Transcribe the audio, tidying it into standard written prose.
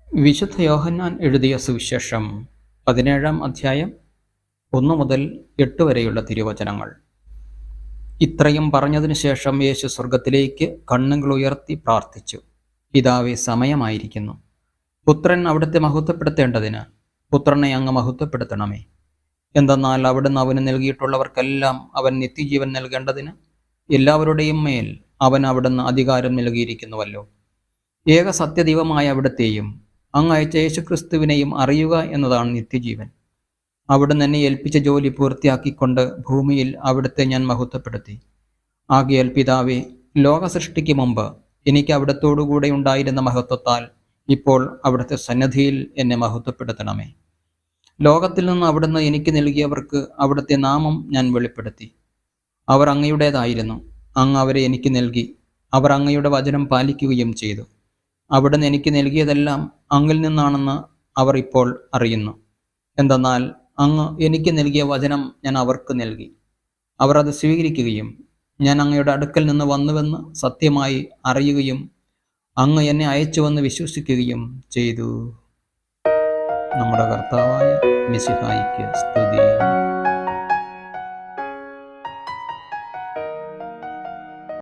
വിശുദ്ധ യോഹന്നാൻ എഴുതിയ സുവിശേഷം 17-ാം അധ്യായം 1 മുതൽ 8 വരെയുള്ള തിരുവചനങ്ങൾ. ഇത്രയും പറഞ്ഞതിനു ശേഷം യേശു സ്വർഗത്തിലേക്ക് കണ്ണുകൾ ഉയർത്തി പ്രാർത്ഥിച്ചു. പിതാവേ, സമയമായിരിക്കുന്നു. പുത്രൻ അവിടുത്തെ മഹത്വപ്പെടുത്തേണ്ടതിന് പുത്രനെ അങ്ങ് മഹത്വപ്പെടുത്തണമേ. എന്തെന്നാൽ അവിടുന്ന് അവന് നൽകിയിട്ടുള്ളവർക്കെല്ലാം അവൻ നിത്യജീവൻ നൽകേണ്ടതിന് എല്ലാവരുടെയും മേൽ അവിടുന്ന് അധികാരം നൽകിയിരിക്കുന്നുവല്ലോ. ഏക സത്യദൈവമായ അവിടുത്തെയും അങ്ങ് അയച്ച യേശുക്രിസ്തുവിനെയും അറിയുക എന്നതാണ് നിത്യജീവൻ. അവിടുന്ന് എന്നെ ഏൽപ്പിച്ച ജോലി പൂർത്തിയാക്കിക്കൊണ്ട് ഭൂമിയിൽ അവിടുത്തെ ഞാൻ മഹത്വപ്പെടുത്തി. ആകയാൽ പിതാവേ, ലോക സൃഷ്ടിക്ക് മുമ്പ് എനിക്ക് അവിടുത്തോടുകൂടെ ഉണ്ടായിരുന്ന മഹത്വത്താൽ ഇപ്പോൾ അവിടുത്തെ സന്നിധിയിൽ എന്നെ മഹത്വപ്പെടുത്തണമേ. ലോകത്തിൽ നിന്ന് അവിടുന്ന് എനിക്ക് നൽകിയവർക്ക് അവിടുത്തെ നാമം ഞാൻ വെളിപ്പെടുത്തി. അവർ അങ്ങയുടേതായിരുന്നു. അങ്ങ് അവരെ എനിക്ക് നൽകി. അവർ അങ്ങയുടെ വചനം പാലിക്കുകയും ചെയ്തു. അവിടുന്ന് എനിക്ക് നൽകിയതെല്ലാം അങ്ങിൽ നിന്നാണെന്ന് അവർ ഇപ്പോൾ അറിയുന്നു. എന്തെന്നാൽ അങ്ങ് എനിക്ക് നൽകിയ വചനം ഞാൻ അവർക്ക് നൽകി. അവർ അത് സ്വീകരിക്കുകയും ഞാൻ അങ്ങയുടെ അടുക്കൽ നിന്ന് വന്നുവെന്ന് സത്യമായി അറിയുകയും അങ്ങ് എന്നെ അയച്ചുവെന്ന് വിശ്വസിക്കുകയും ചെയ്തു. നമ്മുടെ കർത്താവായ മിശിഹായിക്ക് സ്തുതി.